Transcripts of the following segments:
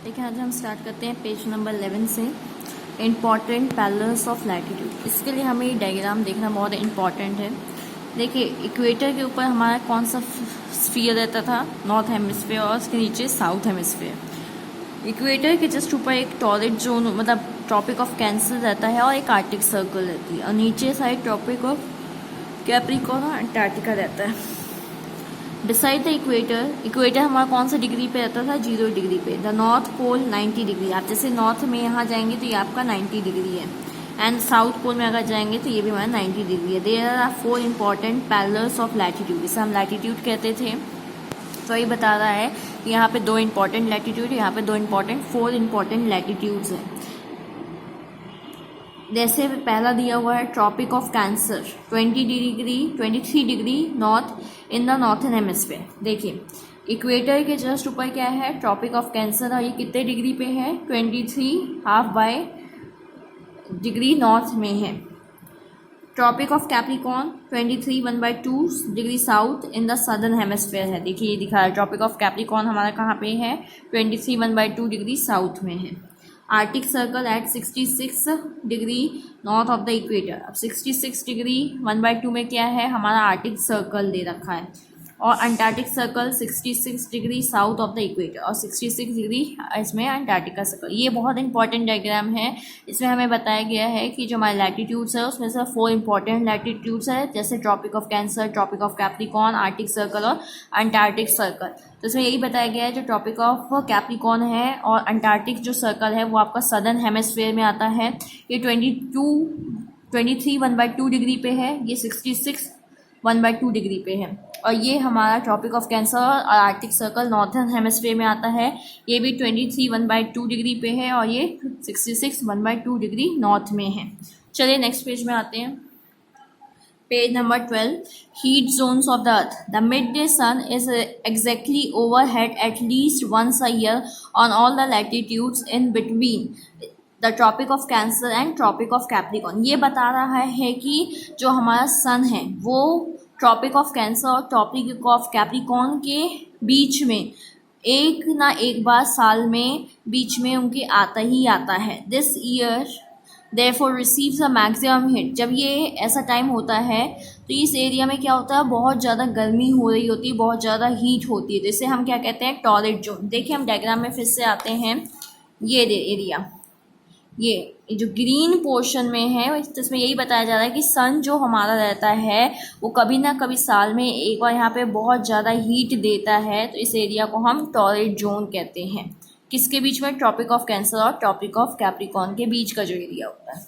देखिए आज हम स्टार्ट करते हैं पेज नंबर 11 से। इम्पॉर्टेंट पैरेलल्स ऑफ लैटिट्यूड, इसके लिए हमें ये डायग्राम देखना बहुत इम्पॉर्टेंट है। देखिए इक्वेटर के ऊपर हमारा कौन सा स्फीयर रहता था, नॉर्थ हेमिस्फीयर, और उसके नीचे साउथ हेमिस्फीयर। इक्वेटर के जस्ट ऊपर एक टॉरिड जोन मतलब ट्रॉपिक ऑफ कैंसर रहता है और एक आर्टिक सर्कल रहती है, और नीचे साइड ट्रॉपिक ऑफ कैप्रिकॉर्न और अंटार्कटिका रहता है। डिसाइड द इक्वेटर हमारा कौन सा डिग्री पे रहता था, 0 डिग्री पे। द नॉर्थ पोल 90 डिग्री, आप जैसे नॉर्थ में यहाँ जाएंगे तो ये आपका 90 डिग्री है, एंड साउथ पोल में अगर जाएंगे तो ये भी हमारा 90 डिग्री है। There are 4 important parallels of latitude, इसे हम लैटिट्यूड कहते थे। तो ये बता रहा है कि यहाँ पे 2 इंपॉर्टेंट लैटिट्यूड, यहाँ पे 4 इंपॉर्टेंट लैटिट्यूड्स हैं। जैसे पहला दिया हुआ है Tropic of Cancer 23 degree north in the northern hemisphere. देखिए इक्वेटर के जस्ट ऊपर क्या है, ट्रॉपिक ऑफ कैंसर, और ये कितने डिग्री पे है, 23.5 डिग्री नॉर्थ में है। Tropic of Capricorn 23.1/2 degree south in the southern hemisphere है। देखिए ये दिखा रहा है ट्रॉपिक ऑफ कैप्रिकॉर्न हमारा कहाँ पे है, 23.1/2 डिग्री साउथ में है। Arctic circle eight 66 degree north of the equator. अब 66 डिग्री 1/2 में क्या है, हमारा आर्टिक सर्कल दे रखा है, और Antarctic circle 66 degree south of the equator, और 66 डिग्री इसमें अंटार्कटिका सर्कल। ये बहुत इंपॉर्टेंट डायग्राम है। इसमें हमें बताया गया है कि जो हमारे लैटिट्यूड्स है उसमें से 4 इंपॉर्टेंट लैटिट्यूड्स है, जैसे Tropic of Cancer, Tropic of Capricorn, Arctic Circle और अंटार्कटिक सर्कल। तो इसमें यही बताया गया है जो ट्रॉपिक ऑफ कैप्रिकॉर्न है और अंटार्कटिक जो सर्कल है वो आपका सदर्न हेमिस्फीयर में आता है। ये 23.1/2 डिग्री पे है, ये 66.1/2 डिग्री पे है, और ये हमारा ट्रॉपिक ऑफ कैंसर और आर्टिक सर्कल नॉर्थन हेमिस्फीयर में आता है। ये भी 23.1/2 डिग्री पे है, और ये 66.1/2 डिग्री नॉर्थ में है। चलिए नेक्स्ट पेज में आते हैं। Page number 12, heat zones of the earth. The midday sun is exactly overhead at least once a year on all the latitudes in between the Tropic of Cancer and Tropic of Capricorn. ये बता रहा है कि जो हमारा सन है वो tropic of Cancer और ट्रॉपिक ऑफ कैप्रिकॉर्न के बीच में एक ना एक बार साल में बीच में उनके आता ही आता है। This year therefore receives a maximum heat. जब ये ऐसा टाइम होता है तो इस एरिया में क्या होता है, बहुत ज़्यादा गर्मी हो रही होती है, बहुत ज़्यादा हीट होती है, जिसे हम क्या कहते हैं, टॉरिड जोन। देखिए हम डायग्राम में फिर से आते हैं। ये एरिया, ये जो ग्रीन पोर्शन में है इसमें यही बताया जा रहा है कि सन जो हमारा रहता है वो कभी ना कभी साल में एक बार यहाँ पे बहुत ज़्यादा हीट देता है, तो इस एरिया को हम टॉरिड जोन कहते हैं। किसके बीच में, ट्रॉपिक ऑफ कैंसर और ट्रॉपिक ऑफ कैप्रिकॉर्न के बीच का जो एरिया होता है।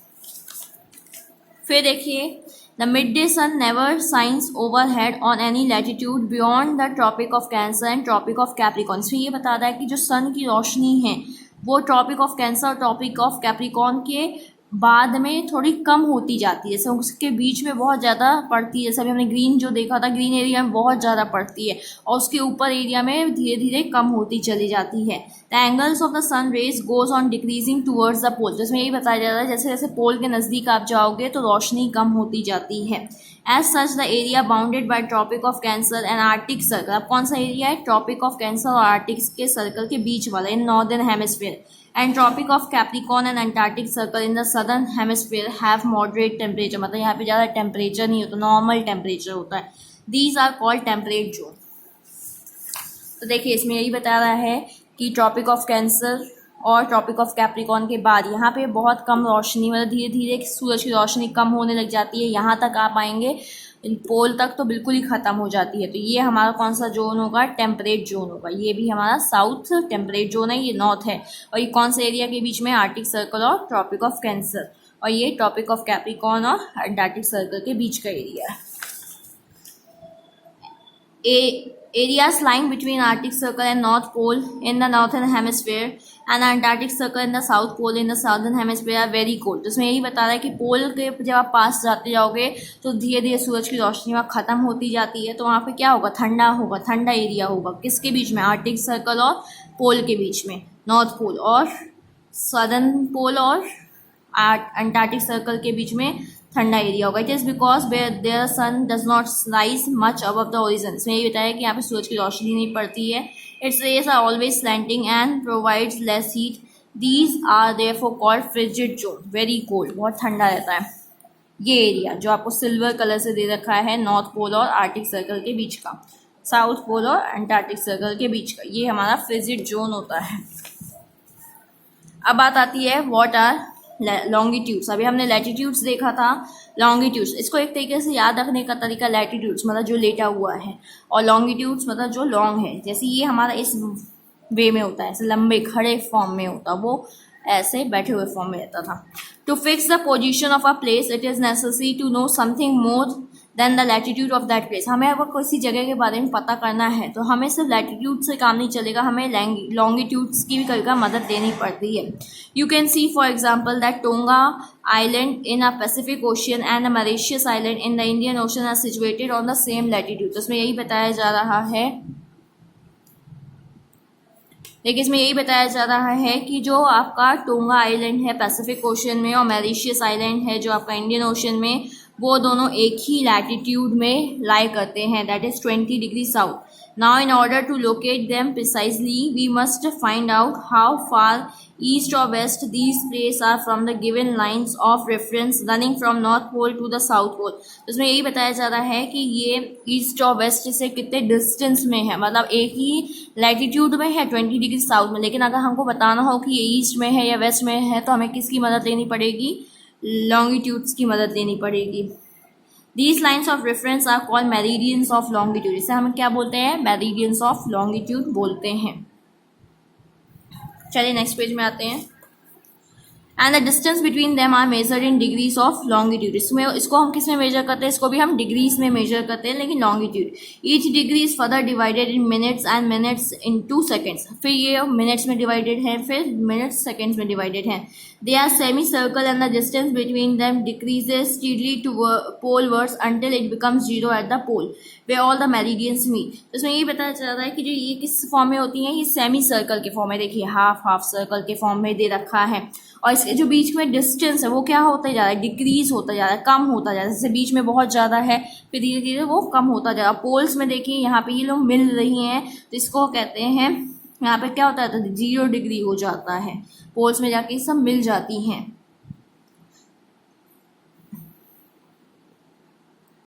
फिर देखिए the mid day sun never shines overhead on any latitude beyond the Tropic of Cancer and Tropic of Capricorn. इसमें ये बता रहा है कि जो सन की रोशनी है वो ट्रॉपिक ऑफ कैंसर और ट्रॉपिक ऑफ कैप्रिकॉर्न के बाद में थोड़ी कम होती जाती है, जैसे उसके बीच में बहुत ज़्यादा पड़ती है। जैसे अभी हमने ग्रीन जो देखा था, ग्रीन एरिया में बहुत ज़्यादा पड़ती है और उसके ऊपर एरिया में धीरे धीरे कम होती चली जाती है। The angles of the sun rays goes on decreasing towards the pole. जिसमें यही बताया जा रहा है जैसे जैसे पोल के नज़दीक आप जाओगे तो रोशनी कम होती जाती है। As such the area bounded by Tropic of Cancer and Arctic Circle. अब कौन सा एरिया है, ट्रॉपिक ऑफ कैंसर और आर्टिक के सर्कल के बीच वाला, in northern hemisphere, and Tropic of Capricorn and Antarctic Circle in the southern hemisphere have moderate temperature. मतलब यहाँ पे ज़्यादा टेम्परेचर नहीं होता, नॉर्मल टेम्परेचर होता है। These are called temperate zone. तो देखिए इसमें यही बता रहा है कि ट्रॉपिक ऑफ कैंसर और ट्रॉपिक ऑफ कैप्रिकॉर्न के बाद यहाँ पे बहुत कम रोशनी, मतलब धीरे धीरे सूरज की रोशनी कम होने लग जाती है। यहाँ तक आप आएंगे पोल तक तो बिल्कुल ही ख़त्म हो जाती है। तो ये हमारा कौन सा जोन होगा, टेम्परेट जोन होगा। ये भी हमारा साउथ टेम्परेट जोन है, ये नॉर्थ है। और ये कौन से एरिया के बीच में, आर्टिक सर्कल और ट्रॉपिक ऑफ कैंसर, और ये ट्रॉपिक ऑफ कैप्रिकॉर्न और अंटार्कटिक सर्कल के बीच का एरिया है। Areas lying between Arctic Circle and North Pole in the northern hemisphere and Antarctic Circle and the South Pole in the southern hemisphere are very cold. तो इसमें यही बता रहा है कि पोल के जब आप पास जाते जाओगे तो धीरे धीरे सूरज की रोशनी वहाँ ख़त्म होती जाती है, तो वहाँ पे क्या होगा, ठंडा होगा, ठंडा एरिया होगा। किसके बीच में, आर्टिक सर्कल और पोल के बीच में, नॉर्थ पोल और सदर्न पोल और अंटार्कटिक सर्कल के बीच में ठंडा एरिया होगा। It is because there sun does not rise much above the origin. इसमें ये बताया कि यहाँ पे सूरज की रोशनी नहीं पड़ती है। Its rays are always slanting and provides less heat. These are therefore called frigid zone, very cold, बहुत ठंडा रहता है। ये एरिया जो आपको सिल्वर कलर से दे रखा है नॉर्थ पोल और आर्टिक सर्कल के बीच का, साउथ पोल और अंटार्कटिक सर्कल के बीच का, ये हमारा फ्रिजिड जोन होता है। अब बात आती है व्हाट आर लॉन्गिट्यूड्स। अभी हमने लैटिट्यूड्स देखा था, लॉन्गिट्यूड्स इसको एक तरीके से याद रखने का तरीका, लैटिट्यूड्स मतलब जो लेटा हुआ है और लॉन्गिट्यूड्स मतलब जो लॉन्ग है। जैसे ये हमारा इस वे में होता है, ऐसे लंबे खड़े फॉर्म में होता, वो ऐसे बैठे हुए फॉर्म में रहता था। To fix the position of a place it is necessary to know something more than the latitude of that place. हमें अगर किसी जगह के बारे में पता करना है तो हमें सिर्फ लैटिट्यूड से काम नहीं चलेगा, हमें लॉन्गिट्यूड्स की भी कभी मदद लेनी पड़ती है। You can see for example that Tonga island in a Pacific ocean and a Mauritius island in the Indian ocean are situated on the same latitude. तो इसमें यही बताया जा रहा है, लेकिन इसमें यही बताया जा रहा है कि जो आपका टोंगा आइलैंड है पैसिफिक ओशन में और मॉरिशस आइलैंड है जो आपका इंडियन ओशन में, वो दोनों एक ही लैटिट्यूड में लाई करते हैं, that is 20 degree south. Now in order to locate them precisely we must find out how far east or west these place are from the given lines of reference running from north pole to the south pole. तो इसमें यही बताया जा रहा है कि ये east or waste से कितने डिस्टेंस में है, मतलब एक ही लैटिट्यूड में है 20 डिग्री साउथ में, लेकिन अगर हमको बताना हो कि ये ईस्ट में है या वेस्ट में है तो हमें किसकी मदद लेनी पड़ेगी, लॉन्गिट्यूड्स की मदद लेनी पड़ेगी। These lines of reference are called meridians of longitude. इसे हम क्या बोलते हैं, मेरिडियंस ऑफ लॉन्गिट्यूड बोलते हैं। चलिए नेक्स्ट पेज में आते हैं। And the distance between them are measured in degrees of longitude. इसको हम किस में मेजर करते हैं, इसको भी हम डिग्रीज में मेजर करते हैं, लेकिन longitude. Each degree is further divided in minutes and minutes in 2 seconds. फिर ये मिनट्स में डिवाइडेड है, फिर मिनट्स सेकेंड्स में डिवाइडेड है। They are semicircle and the distance between them decreases steadily to polewards until it becomes zero at the pole where all the meridians meet. तो इसमें ये बताया जा रहा है कि जो ये किस फॉर्म में होती हैं, ये सेमी सर्कल के फॉर्म में, देखिए हाफ हाफ सर्कल के फॉर्म में दे रखा है, और इसके जो बीच में डिस्टेंस है वो क्या होता जा रहा है, डिक्रीज होता जा रहा है, कम होता जा रहा है। जैसे बीच में बहुत ज़्यादा है फिर धीरे धीरे वो कम होता जा रहा है। पोल्स में देखिए यहाँ पे ये लोग मिल रही हैं तो इसको कहते हैं, यहाँ पे क्या होता है, तो 0 डिग्री हो जाता है, पोल्स में जाके सब मिल जाती हैं।